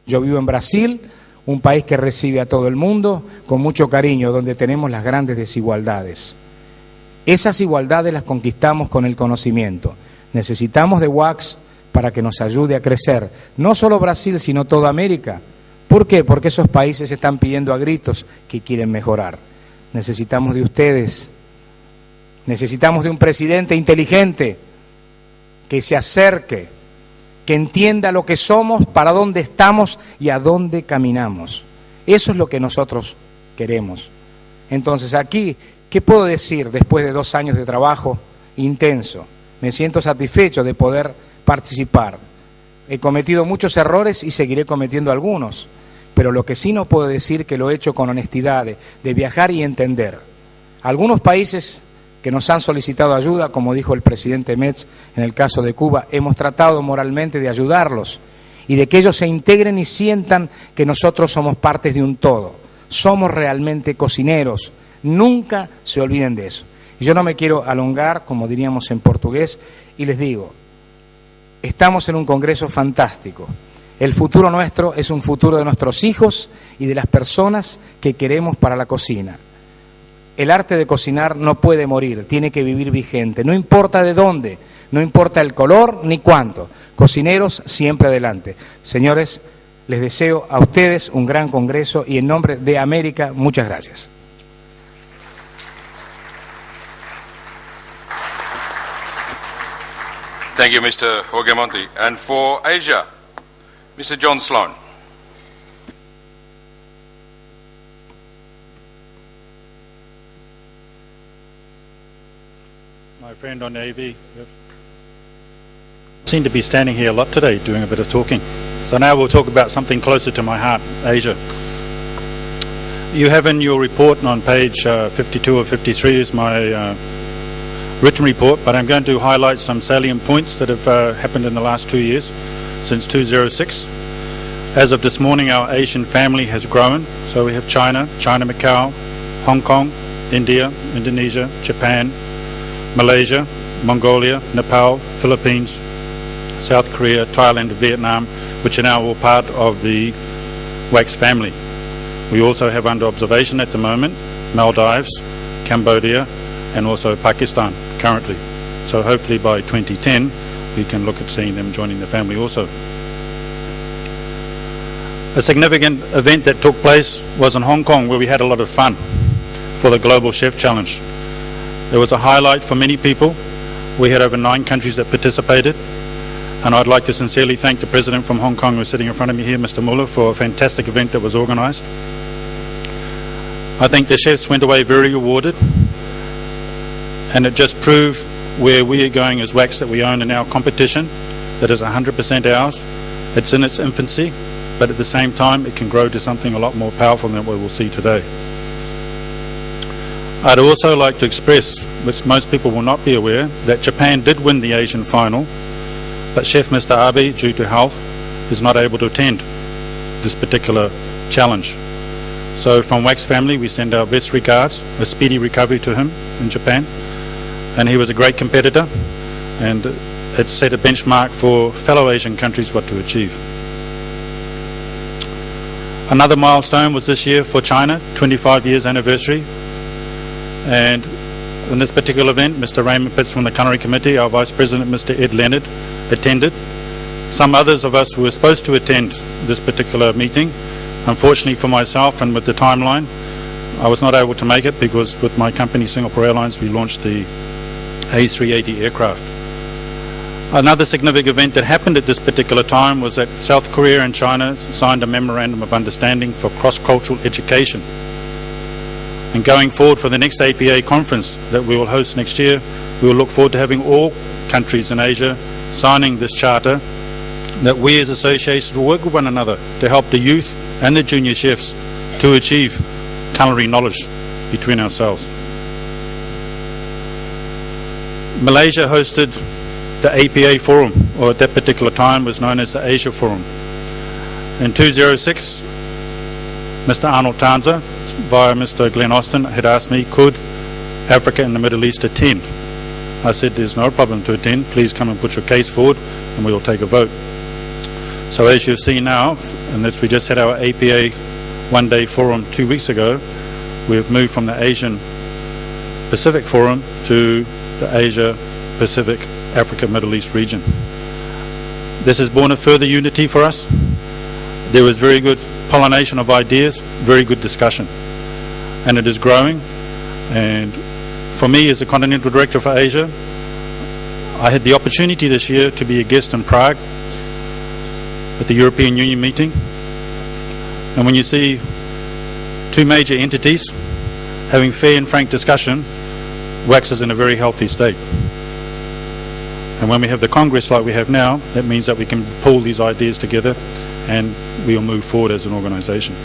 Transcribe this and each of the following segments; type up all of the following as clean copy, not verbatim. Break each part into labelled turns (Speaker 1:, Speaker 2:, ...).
Speaker 1: Yo vivo en Brasil, un país que recibe a todo el mundo con mucho cariño, donde tenemos las grandes desigualdades. Esas igualdades las conquistamos con el conocimiento. Necesitamos de WACS para que nos ayude a crecer, no solo Brasil, sino toda América. ¿Por qué? Porque esos países están pidiendo a gritos que quieren mejorar. Necesitamos de ustedes, necesitamos de un presidente inteligente que se acerque, que entienda lo que somos, para dónde estamos y a dónde caminamos. Eso es lo que nosotros queremos. Entonces aquí, ¿qué puedo decir después de 2 años de trabajo intenso? Me siento satisfecho de poder participar. He cometido muchos errores y seguiré cometiendo algunos, pero lo que sí no puedo decir que lo he hecho con honestidad, de viajar y entender. Algunos países que nos han solicitado ayuda, como dijo el presidente Metz en el caso de Cuba, hemos tratado moralmente de ayudarlos y de que ellos se integren y sientan que nosotros somos partes de un todo. Somos realmente cocineros, nunca se olviden de eso. Y yo no me quiero alongar, como diríamos en portugués, y les digo, estamos en un congreso fantástico. El futuro nuestro es un futuro de nuestros hijos y de las personas que queremos para la cocina. El arte de cocinar no puede morir, tiene que vivir vigente, no importa de dónde, no importa el color ni cuánto. Cocineros siempre adelante. Señores, les deseo a ustedes un gran congreso y en nombre de América, muchas gracias.
Speaker 2: Thank you, Mr. Jorge. And for Asia, Mr. John Sloan.
Speaker 3: My friend on AV seem to be standing here a lot today doing a bit of talking. So now we'll talk about something closer to my heart, Asia. You have in your report on page 52 or 53 is my written report, but I'm going to highlight some salient points that have happened in the last 2 years, since 2006. As of this morning, our Asian family has grown. So we have China, Macau, Hong Kong, India, Indonesia, Japan, Malaysia, Mongolia, Nepal, Philippines, South Korea, Thailand, Vietnam, which are now all part of the WACS family. We also have under observation at the moment Maldives, Cambodia, and also Pakistan currently. So hopefully by 2010 we can look at seeing them joining the family also. A significant event that took place was in Hong Kong, where we had a lot of fun for the Global Chef Challenge. It was a highlight for many people. We had over 9 countries that participated, and I'd like to sincerely thank the President from Hong Kong, who's sitting in front of me here, Mr. Muller, for a fantastic event that was organised. I think the chefs went away very rewarded, and it just proved where we are going as WACS, that we own in our competition, that is 100% ours. It's in its infancy, but at the same time it can grow to something a lot more powerful than what we'll see today. I'd also like to express, which most people will not be aware, that Japan did win the Asian final, but Chef Mr. Abe, due to health, is not able to attend this particular challenge. So from WACS family we send our best regards, a speedy recovery to him in Japan, and he was a great competitor, and it set a benchmark for fellow Asian countries what to achieve. Another milestone was this year for China, 25 years anniversary, and in this particular event Mr. Raymond Pitts from the Culinary Committee, our Vice President Mr. Ed Leonard attended. Some others of us were supposed to attend this particular meeting. Unfortunately for myself and with the timeline, I was not able to make it, because with my company Singapore Airlines we launched the A380 aircraft. Another significant event that happened at this particular time was that South Korea and China signed a memorandum of understanding for cross-cultural education. And going forward for the next APA conference that we will host next year, we will look forward to having all countries in Asia signing this charter, that we as associations will work with one another to help the youth and the junior chefs to achieve culinary knowledge between ourselves. Malaysia hosted the APA Forum, or at that particular time was known as the Asia Forum. In 2006, Mr. Arnold Tanza, via Mr. Glenn Austin, had asked me, could Africa and the Middle East attend? I said, there's no problem to attend, please come and put your case forward and we will take a vote. So as you've seen now, and as we just had our APA one-day forum 2 weeks ago, we've moved from the Asian Pacific Forum to the Asia Pacific Africa Middle East region. This has borne a further unity for us. There was very good pollination of ideas, very good discussion, and it is growing. And for me, as a Continental Director for Asia, I had the opportunity this year to be a guest in Prague at the European Union meeting. And when you see two major entities having fair and frank discussion, WACS is in a very healthy state. And when we have the Congress like we have now, that means that we can pull these ideas together and we will move forward as an organisation.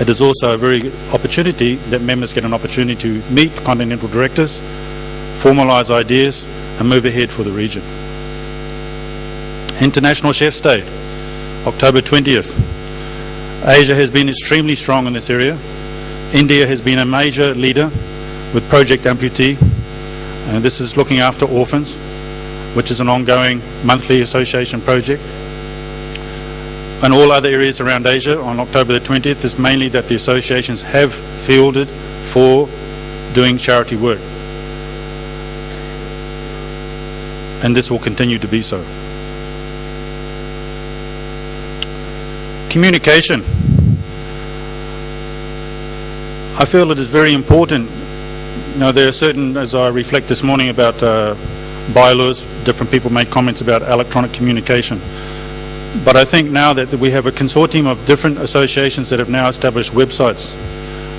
Speaker 3: It is also a very opportunity that members get an opportunity to meet continental directors, formalise ideas and move ahead for the region. International Chefs Day, October 20th. Asia has been extremely strong in this area. India has been a major leader with Project Amputee, and this is looking after orphans, which is an ongoing monthly association project. And all other areas around Asia on October the 20th is mainly that the associations have fielded for doing charity work. And this will continue to be so. Communication. I feel it is very important. You know, there are certain, as I reflect this morning about bylaws, different people make comments about electronic communication. But I think now that we have a consortium of different associations that have now established websites,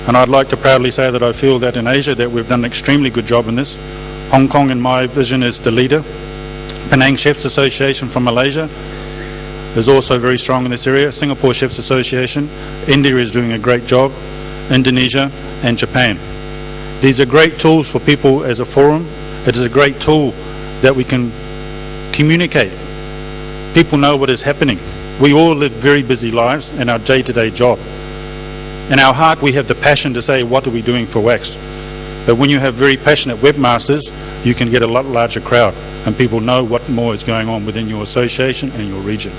Speaker 3: and I'd like to proudly say that I feel that in Asia that we've done an extremely good job in this. Hong Kong, in my vision, is the leader. Penang Chefs Association from Malaysia is also very strong in this area. Singapore Chefs Association, India is doing a great job, Indonesia and Japan. These are great tools for people as a forum. It is a great tool that we can communicate. People know what is happening. We all live very busy lives in our day-to-day job. In our heart we have the passion to say, what are we doing for WACS? But when you have very passionate webmasters, you can get a lot larger crowd and people know what more is going on within your association and your region.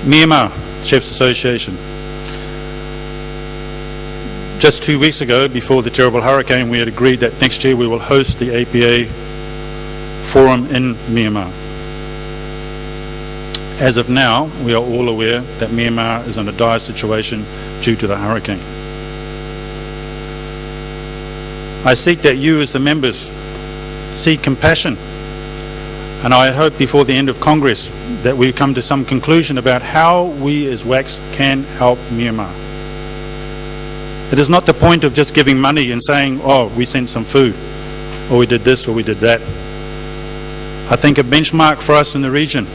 Speaker 3: Myanmar Chefs Association. Just 2 weeks ago, before the terrible hurricane, we had agreed that next year we will host the APA forum in Myanmar. As of now, we are all aware that Myanmar is in a dire situation due to the hurricane. I seek that you as the members see compassion, and I hope before the end of Congress that we come to some conclusion about how we as WACS can help Myanmar. It is not the point of just giving money and saying, oh, we sent some food, or we did this, or we did that. I think a benchmark for us in the region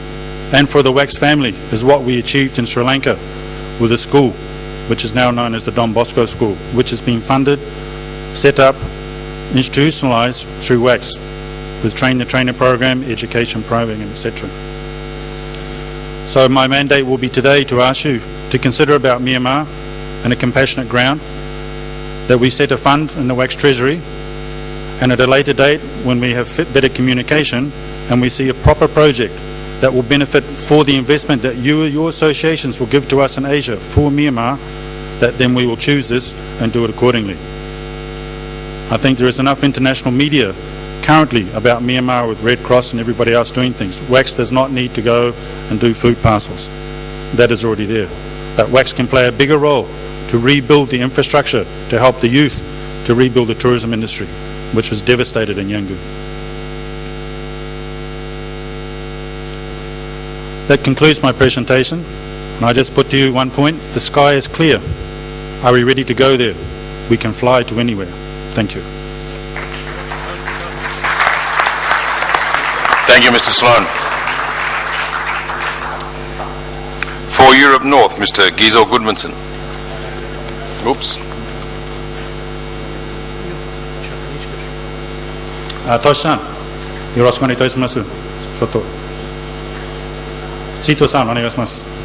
Speaker 3: and for the WACS family is what we achieved in Sri Lanka with a school, which is now known as the Don Bosco School, which has been funded, set up, institutionalised through WACS, with train-the-trainer program, education program, etc. So my mandate will be today to ask you to consider about Myanmar and a compassionate ground, that we set a fund in the WACS Treasury, and at a later date, when we have better communication and we see a proper project that will benefit for the investment that your associations will give to us in Asia for Myanmar, that then we will choose this and do it accordingly. I think there is enough international media currently about Myanmar with Red Cross and everybody else doing things. WACS does not need to go and do food parcels. That is already there. But WACS can play a bigger role to rebuild the infrastructure, to help the youth, to rebuild the tourism industry, which was devastated in Yangon. That concludes my presentation, and I just put to you one point: the sky is clear. Are we ready to go there? We can fly to anywhere. Thank you.
Speaker 2: Thank you, Mr. Sloan. For Europe North, Mr. Giesel Gudmundsson. Oops.
Speaker 3: トシさん、よろしくお願いいたします。ちょっと、チートさんお願いします。